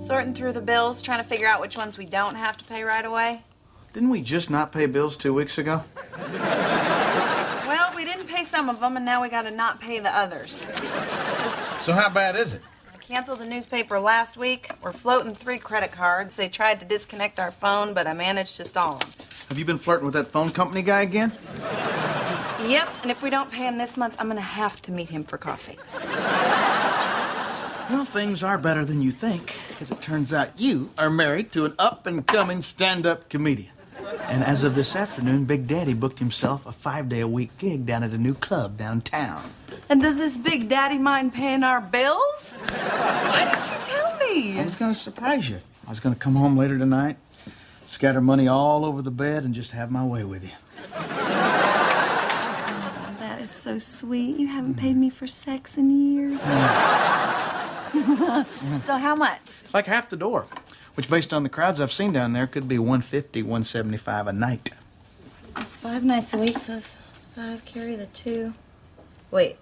Sorting through the bills, trying to figure out which ones we don't have to pay right away. Didn't we just not pay bills 2 weeks ago? Well, we didn't pay some of them, and now we gotta not pay the others. So how bad is it? I canceled the newspaper last week. We're floating 3 credit cards. They tried to disconnect our phone, but I managed to stall them. Have you been flirting with that phone company guy again? Yep, and if we don't pay him this month, I'm gonna have to meet him for coffee. Well, things are better than you think, because it turns out you are married to an up-and-coming stand-up comedian. And as of this afternoon, Big Daddy booked himself a 5-day-a-week gig down at a new club downtown. And does this Big Daddy mind paying our bills? Why didn't you tell me? I was going to surprise you. I was going to come home later tonight, scatter money all over the bed, and just have my way with you. Oh, that is so sweet. You haven't paid me for sex in years. So how much? It's like half the door, which based on the crowds I've seen down there could be $150, $175 a night. It's 5 nights a week, so that's 5, carry the 2. Wait.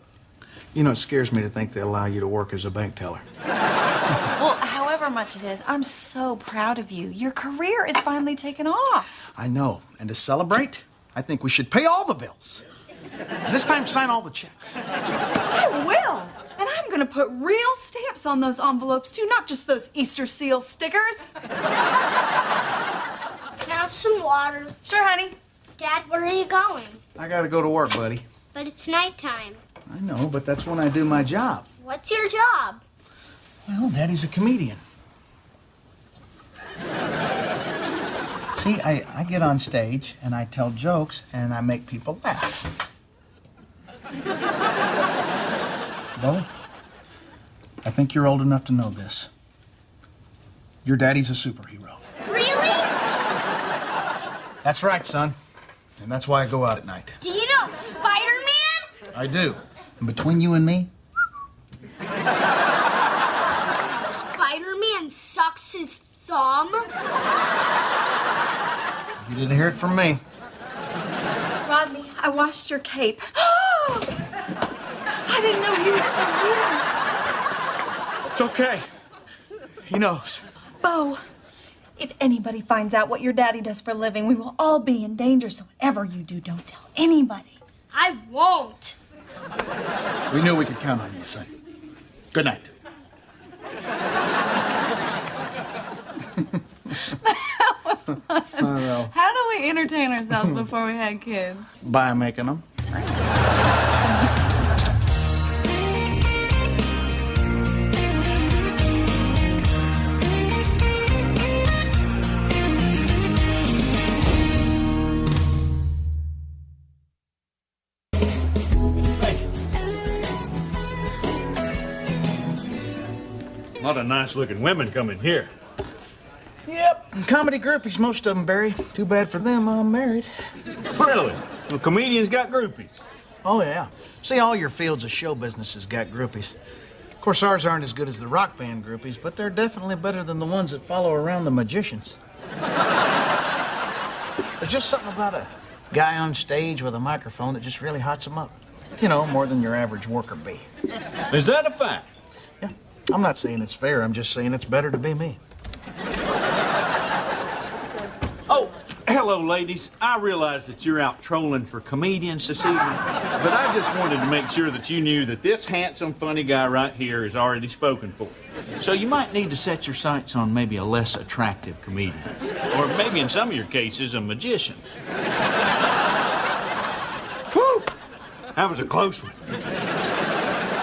You know, it scares me to think they allow you to work as a bank teller. Well, however much it is, I'm so proud of you. Your career is finally taking off. I know, and to celebrate, I think we should pay all the bills. This time, sign all the checks. I will. And I'm gonna put real stamps on those envelopes, too, not just those Easter seal stickers. Can I have some water? Sure, honey. Dad, where are you going? I gotta go to work, buddy. But it's nighttime. I know, but that's when I do my job. What's your job? Well, Daddy's a comedian. See, I get on stage, and I tell jokes, and I make people laugh. Bo, I think you're old enough to know this. Your daddy's a superhero. Really? That's right, son. And that's why I go out at night. Do you know Spider-Man? I do. And between you and me... Spider-Man sucks his thumb? You didn't hear it from me. Rodney, I washed your cape. I didn't know he was still here. It's okay. He knows. Bo, if anybody finds out what your daddy does for a living, we will all be in danger, so whatever you do, don't tell anybody. I won't. We knew we could count on you, son. Good night. That was fun. I know. How do we entertain ourselves before we had kids? By making them. A lot of nice-looking women come in here. Yep, comedy groupies, most of them, Barry. Too bad for them, I'm married. Really? Well, comedians got groupies. Oh, yeah. See, all your fields of show business has got groupies. Of course, ours aren't as good as the rock band groupies, but they're definitely better than the ones that follow around the magicians. There's just something about a guy on stage with a microphone that just really hots them up. You know, more than your average worker bee. Is that a fact? Yeah. I'm not saying it's fair, I'm just saying it's better to be me. Oh, hello, ladies. I realize that you're out trolling for comedians this evening, but I just wanted to make sure that you knew that this handsome, funny guy right here is already spoken for. So you might need to set your sights on maybe a less attractive comedian, or maybe in some of your cases, a magician. Whew! That was a close one.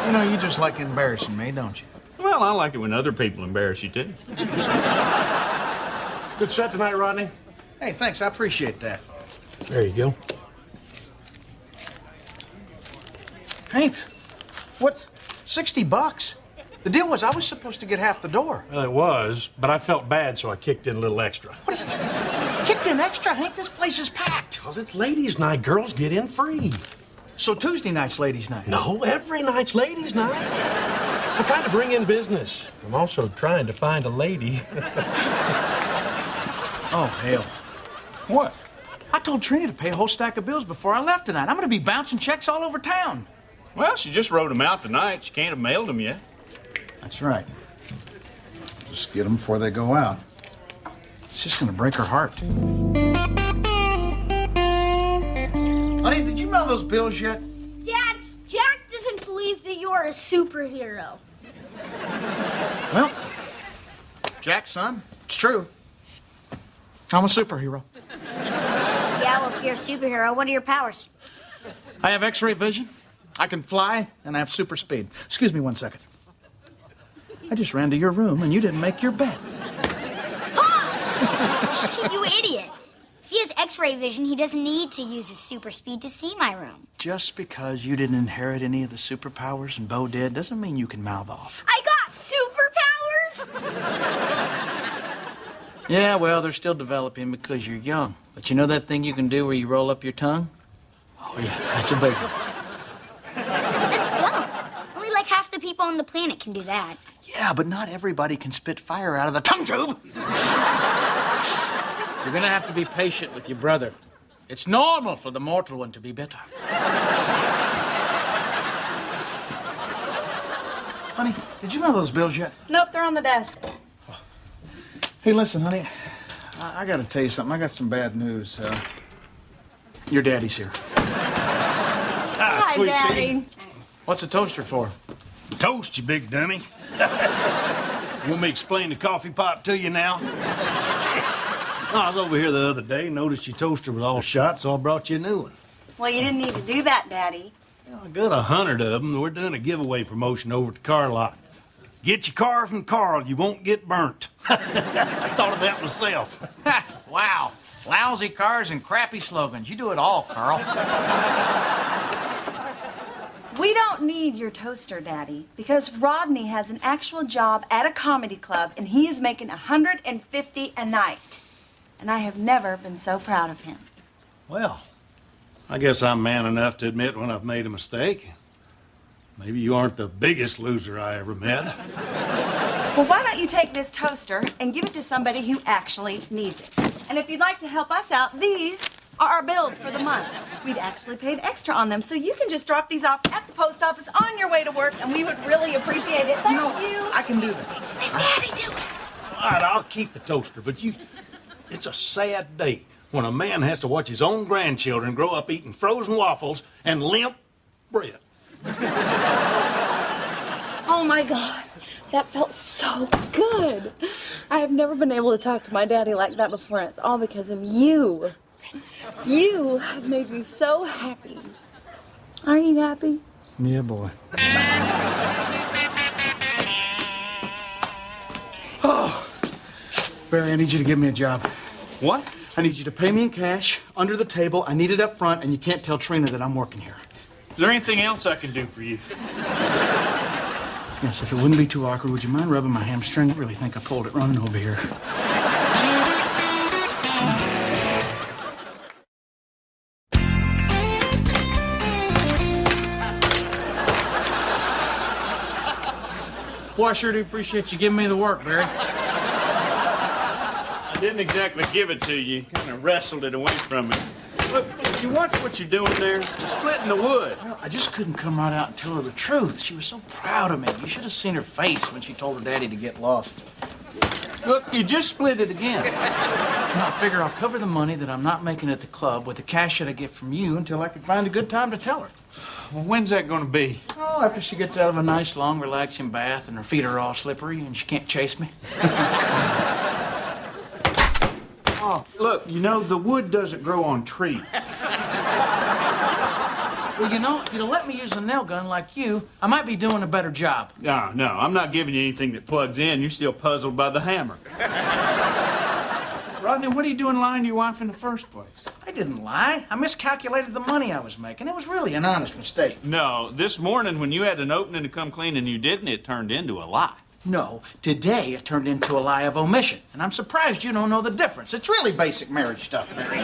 You know, you just like embarrassing me, don't you? Well, I like it when other people embarrass you, too. Good set tonight, Rodney. Hey, thanks, I appreciate that. There you go. Hank, what's $60? The deal was I was supposed to get half the door. Well, it was, but I felt bad, so I kicked in a little extra. What is kicked in extra, Hank? This place is packed. Because it's ladies' night. Girls get in free. So Tuesday night's ladies' night? No, every night's ladies' night. I'm trying to bring in business. I'm also trying to find a lady. Oh, hell. What? I told Trina to pay a whole stack of bills before I left tonight. I'm going to be bouncing checks all over town. Well, she just wrote them out tonight. She can't have mailed them yet. That's right. Just get them before they go out. It's just gonna break her heart. Honey, did you mail those bills yet? Dad, Jack doesn't believe that you're a superhero. Well, Jack, son, it's true. I'm a superhero. Yeah, well, if you're a superhero, what are your powers? I have X-ray vision, I can fly, and I have super speed. Excuse me 1 second. I just ran to your room and you didn't make your bed. You idiot. If he has X-ray vision, he doesn't need to use his super speed to see my room. Just because you didn't inherit any of the superpowers and Bo did doesn't mean you can mouth off. I got superpowers? Yeah, well, they're still developing because you're young. But you know that thing you can do where you roll up your tongue? Oh, yeah, that's a big one. That's dumb. Only like half the people on the planet can do that. Yeah, but not everybody can spit fire out of the tongue tube. You're gonna have to be patient with your brother. It's normal for the mortal one to be bitter. Honey, did you mail those bills yet? Nope, they're on the desk. Hey, listen, honey. I gotta tell you something. I got some bad news. Your daddy's here. Hi, sweet Daddy. What's a toaster for? Toast, you big dummy. Want me to explain the coffee pot to you now? I was over here the other day, noticed your toaster was all shot, so I brought you a new one. Well, you didn't need to do that, Daddy. Well, I got 100 of them. We're doing a giveaway promotion over at the car lot. Get your car from Carl, you won't get burnt. I thought of that myself. Wow. Lousy cars and crappy slogans. You do it all, Carl. We don't need your toaster, Daddy, because Rodney has an actual job at a comedy club, and he is making $150 a night. And I have never been so proud of him. Well, I guess I'm man enough to admit when I've made a mistake. Maybe you aren't the biggest loser I ever met. Well, why don't you take this toaster and give it to somebody who actually needs it? And if you'd like to help us out, these are our bills for the month. We'd actually paid extra on them, so you can just drop these off at the post office on your way to work, and we would really appreciate it. Thank you. I can do that. Let Daddy do it. All right, I'll keep the toaster, but it's a sad day when a man has to watch his own grandchildren grow up eating frozen waffles and limp bread. Oh, my God. That felt so good. I have never been able to talk to my daddy like that before, and it's all because of you. You have made me so happy. Aren't you happy? Yeah, boy. Oh, Barry, I need you to give me a job. What? I need you to pay me in cash, under the table. I need it up front, and you can't tell Trina that I'm working here. Is there anything else I can do for you? Yes, if it wouldn't be too awkward, would you mind rubbing my hamstring? I really think I pulled it running over here. Well, I sure do appreciate you giving me the work, Barry. I didn't exactly give it to you. Kind of wrestled it away from me. Look, if you watch what you're doing there, you're splitting the wood. Well, I just couldn't come right out and tell her the truth. She was so proud of me. You should have seen her face when she told her daddy to get lost. Look, you just split it again. Now, I figure I'll cover the money that I'm not making at the club with the cash that I get from you until I can find a good time to tell her. Well, when's that going to be? Oh, after she gets out of a nice, long, relaxing bath and her feet are all slippery and she can't chase me. Oh, look, you know, the wood doesn't grow on trees. Well, you know, if you'd let me use a nail gun like you, I might be doing a better job. No, I'm not giving you anything that plugs in. You're still puzzled by the hammer. Rodney, what are you doing lying to your wife in the first place? I didn't lie. I miscalculated the money I was making. It was really an honest mistake. No, this morning when you had an opening to come clean and you didn't, it turned into a lie. No, today it turned into a lie of omission. And I'm surprised you don't know the difference. It's really basic marriage stuff, Mary.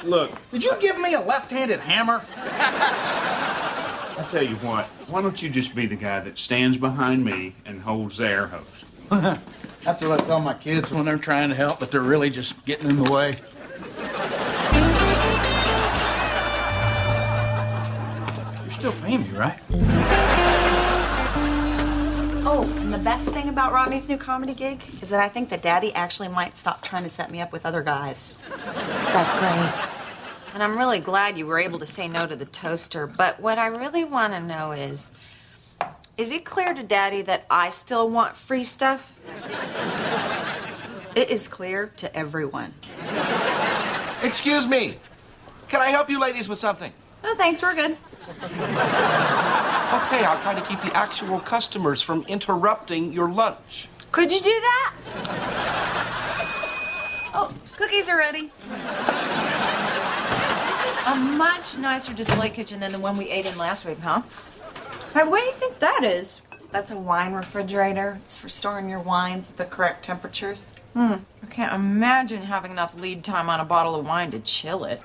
Look, Did you give me a left-handed hammer? I'll tell you what. Why don't you just be the guy that stands behind me and holds the air hose? That's what I tell my kids when they're trying to help, but they're really just getting in the way. You're still paying me, right? Oh, Oh, and the best thing about Rodney's new comedy gig is that I think that Daddy actually might stop trying to set me up with other guys. That's great. And I'm really glad you were able to say no to the toaster. But what I really want to know is it clear to Daddy that I still want free stuff? It is clear to everyone. Excuse me. Can I help you ladies with something? No, thanks, we're good. Okay, I'll try to keep the actual customers from interrupting your lunch. Could you do that? Oh, cookies are ready. This is a much nicer display kitchen than the one we ate in last week, huh? Hey, what do you think that is? That's a wine refrigerator. It's for storing your wines at the correct temperatures. I can't imagine having enough lead time on a bottle of wine to chill it.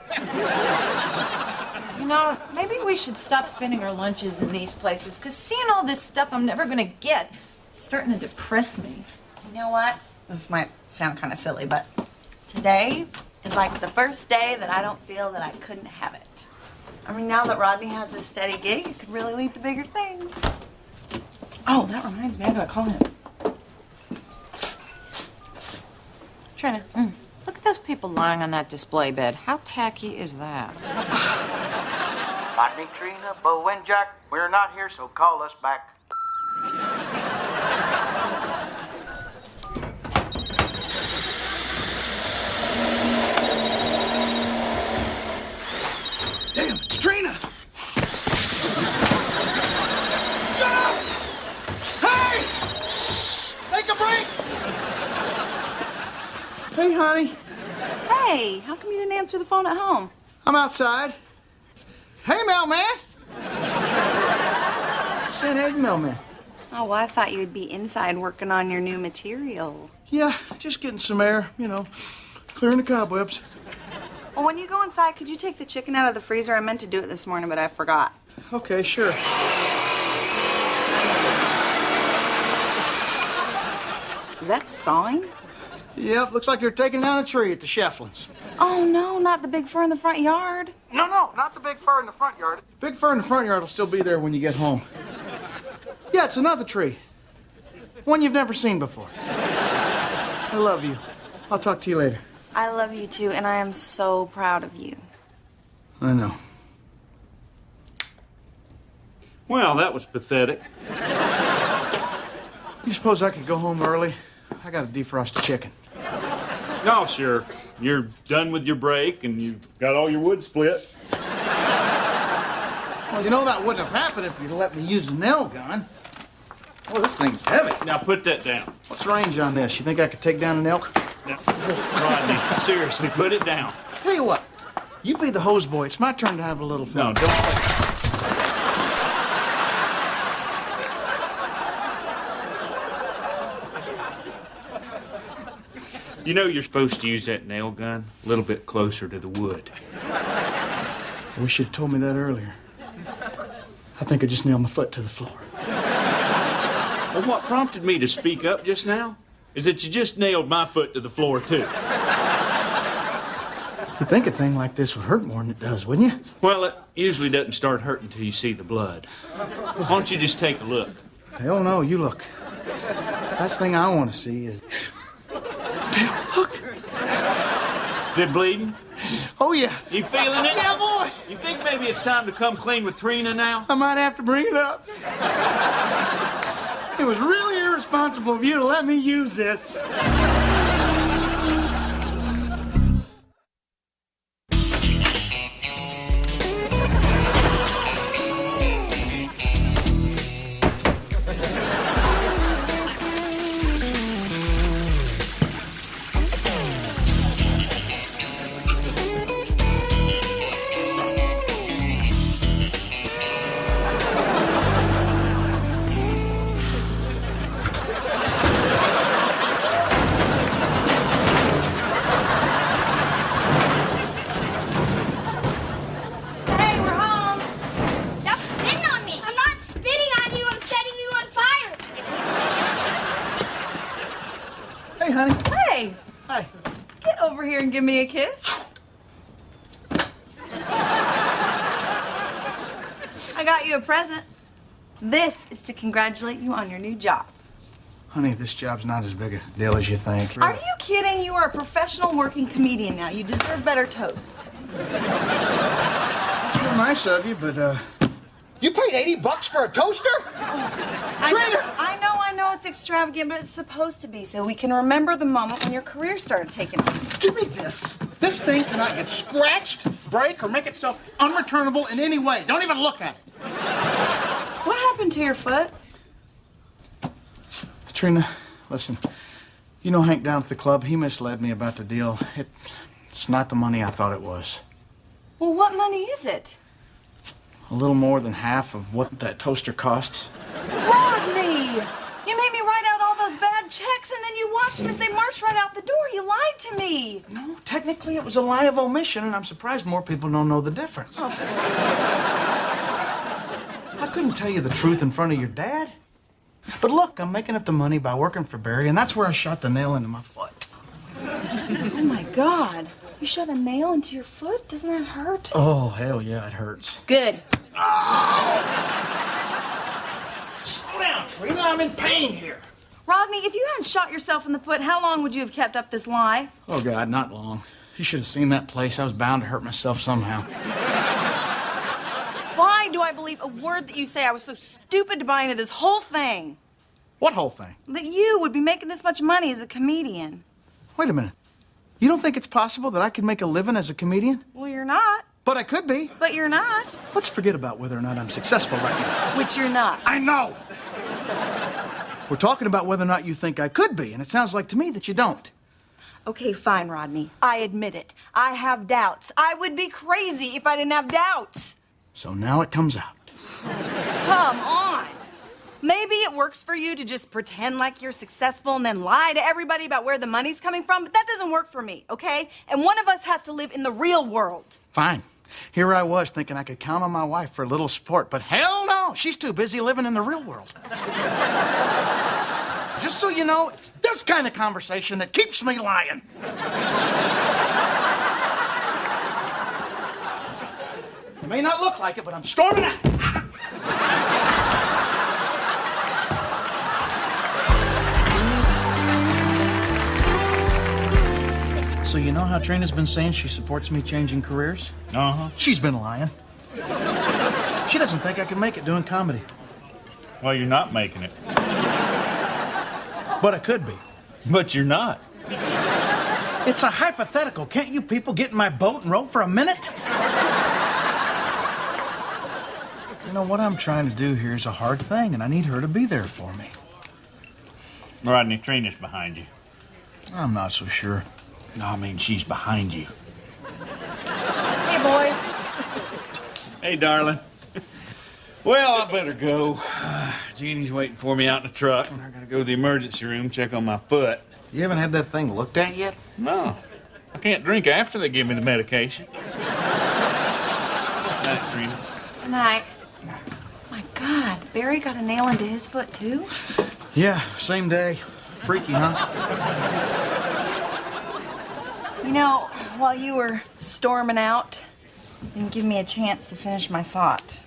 You know, maybe we should stop spending our lunches in these places, because seeing all this stuff I'm never gonna get is starting to depress me. You know what? This might sound kind of silly, but today is like the first day that I don't feel that I couldn't have it. I mean, now that Rodney has this steady gig, it could really lead to bigger things. Oh, that reminds me, I gotta call him. Trina, look at those people lying on that display bed. How tacky is that? Rodney, Trina, Bo, and Jack, we're not here, so call us back. Damn, it's Trina! Shut up! Hey! Shh! Take a break! Hey, honey. Hey, how come you didn't answer the phone at home? I'm outside. Hey, mailman! Said hey, mailman. Oh, well, I thought you would be inside working on your new material. Yeah, just getting some air, you know, clearing the cobwebs. Well, when you go inside, could you take the chicken out of the freezer? I meant to do it this morning, but I forgot. Okay, sure. Is that sawing? Yep, looks like they're taking down a tree at the Shefflins. Oh, no, not the big fir in the front yard. No, not the big fir in the front yard. The big fir in the front yard will still be there when you get home. Yeah, it's another tree. One you've never seen before. I love you. I'll talk to you later. I love you, too, and I am so proud of you. I know. Well, that was pathetic. You suppose I could go home early? I gotta defrost the chicken. No, sure. You're done with your break and you've got all your wood split. Well, you know that wouldn't have happened if you'd let me use the nail gun. Oh, this thing's heavy. Now put that down. What's the range on this? You think I could take down an elk? Now, Rodney, seriously, put it down. Tell you what, you be the hose boy. It's my turn to have a little fun. No, don't. You know you're supposed to use that nail gun a little bit closer to the wood. I wish you'd told me that earlier. I think I just nailed my foot to the floor. Well, what prompted me to speak up just now is that you just nailed my foot to the floor, too. You'd think a thing like this would hurt more than it does, wouldn't you? Well, it usually doesn't start hurting until you see the blood. Why don't you just take a look? Hell no, you look. Last thing I want to see is... Damn, look. Is it bleeding? Oh, yeah. You feeling it? Yeah, boy. You think maybe it's time to come clean with Trina now? I might have to bring it up. It was really irresponsible of you to let me use this. Give me a kiss. I got you a present. This is to congratulate you on your new job. Honey, this job's not as big a deal as you think. Are you kidding? You are a professional working comedian now. You deserve better toast. That's real nice of you, but, you paid $80 for a toaster? I know it's extravagant, but it's supposed to be so we can remember the moment when your career started taking off. Give me this. This thing cannot get scratched, break, or make itself unreturnable in any way. Don't even look at it. What happened to your foot? Katrina, listen. You know Hank down at the club, he misled me about the deal. It's not the money I thought it was. Well, what money is it? A little more than half of what that toaster costs. Rodney! You made me write out all those bad checks, and then you watched as they marched right out the door. You lied to me. No, technically it was a lie of omission, and I'm surprised more people don't know the difference. Oh. I couldn't tell you the truth in front of your dad. But look, I'm making up the money by working for Barry, and that's where I shot the nail into my foot. Oh, my God. You shot a nail into your foot? Doesn't that hurt? Oh, hell yeah, it hurts. Good. Oh! Slow down, Trina. I'm in pain here. Rodney, if you hadn't shot yourself in the foot, how long would you have kept up this lie? Oh, God, not long. You should have seen that place. I was bound to hurt myself somehow. Why do I believe a word that you say? I was so stupid to buy into this whole thing. What whole thing? That you would be making this much money as a comedian. Wait a minute. You don't think it's possible that I could make a living as a comedian? Well, you're not. But I could be. But you're not. Let's forget about whether or not I'm successful right now. Which you're not. I know. We're talking about whether or not you think I could be, and it sounds like to me that you don't. Okay, fine, Rodney. I admit it. I have doubts. I would be crazy if I didn't have doubts. So now it comes out. Come on. Maybe it works for you to just pretend like you're successful and then lie to everybody about where the money's coming from, but that doesn't work for me, okay? And one of us has to live in the real world. Fine. Here I was thinking I could count on my wife for a little support, but hell no! She's too busy living in the real world. Just so you know, it's this kind of conversation that keeps me lying. It may not look like it, but I'm storming out. So you know how Trina's been saying she supports me changing careers? Uh-huh. She's been lying. She doesn't think I can make it doing comedy. Well, you're not making it. But I could be. But you're not. It's a hypothetical. Can't you people get in my boat and row for a minute? You know, what I'm trying to do here is a hard thing, and I need her to be there for me. Rodney, Trina's behind you. I'm not so sure. No, I mean, she's behind you. Hey, boys. Hey, darling. Well, I better go. Jeannie's waiting for me out in the truck. I gotta go to the emergency room, check on my foot. You haven't had that thing looked at yet? No. I can't drink after they give me the medication. Night, Trina. Good night. My God, Barry got a nail into his foot, too? Yeah, same day. Freaky, huh? You know, while you were storming out, you didn't give me a chance to finish my thought.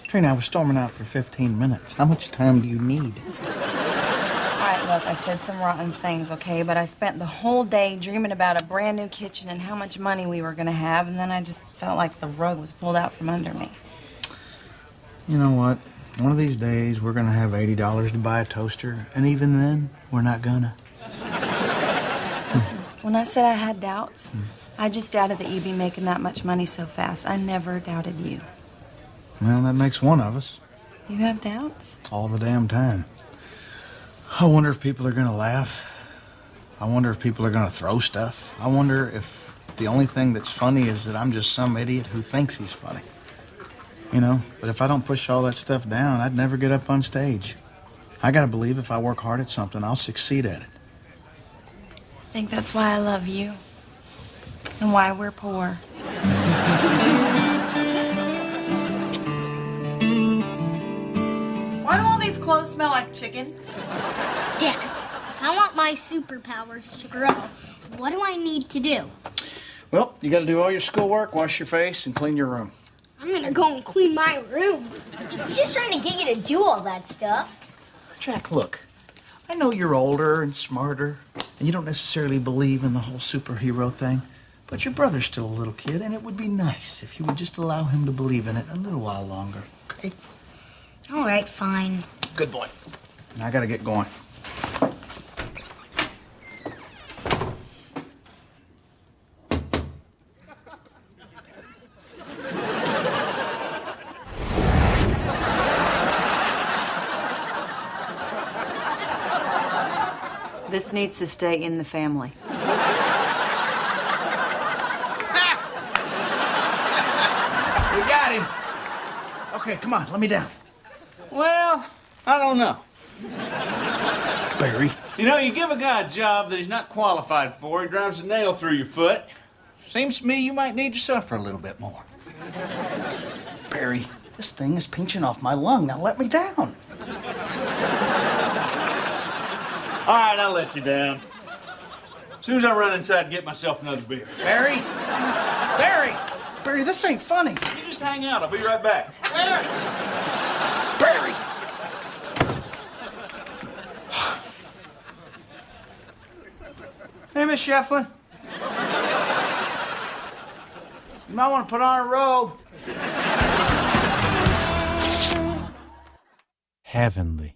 Trina, I was storming out for 15 minutes. How much time do you need? All right, look, I said some rotten things, okay? But I spent the whole day dreaming about a brand new kitchen and how much money we were gonna have, and then I just felt like the rug was pulled out from under me. You know what? One of these days, we're gonna have $80 to buy a toaster, and even then, we're not gonna. Listen, when I said I had doubts, I just doubted that you'd be making that much money so fast. I never doubted you. Well, that makes one of us. You have doubts? All the damn time. I wonder if people are gonna laugh. I wonder if people are gonna throw stuff. I wonder if the only thing that's funny is that I'm just some idiot who thinks he's funny. You know, but if I don't push all that stuff down, I'd never get up on stage. I gotta believe if I work hard at something, I'll succeed at it. I think that's why I love you. And why we're poor. Why do all these clothes smell like chicken? Dad, if I want my superpowers to grow, what do I need to do? Well, you gotta do all your schoolwork, wash your face, and clean your room. I'm gonna go and clean my room. He's just trying to get you to do all that stuff. Jack, look. I know you're older and smarter, and you don't necessarily believe in the whole superhero thing, but your brother's still a little kid, and it would be nice if you would just allow him to believe in it a little while longer, okay? All right, fine. Good boy. Now I gotta get going. This needs to stay in the family. We got him. Okay, come on, let me down. Well, I don't know. Barry. You know, you give a guy a job that he's not qualified for, he drives a nail through your foot. Seems to me you might need to suffer a little bit more. Barry, this thing is pinching off my lung. Now let me down. All right, I'll let you down. As soon as I run inside and get myself another beer. Barry! Barry! Barry, this ain't funny. You just hang out. I'll be right back. Barry! Hey, Miss Shefflin. You might want to put on a robe. Heavenly.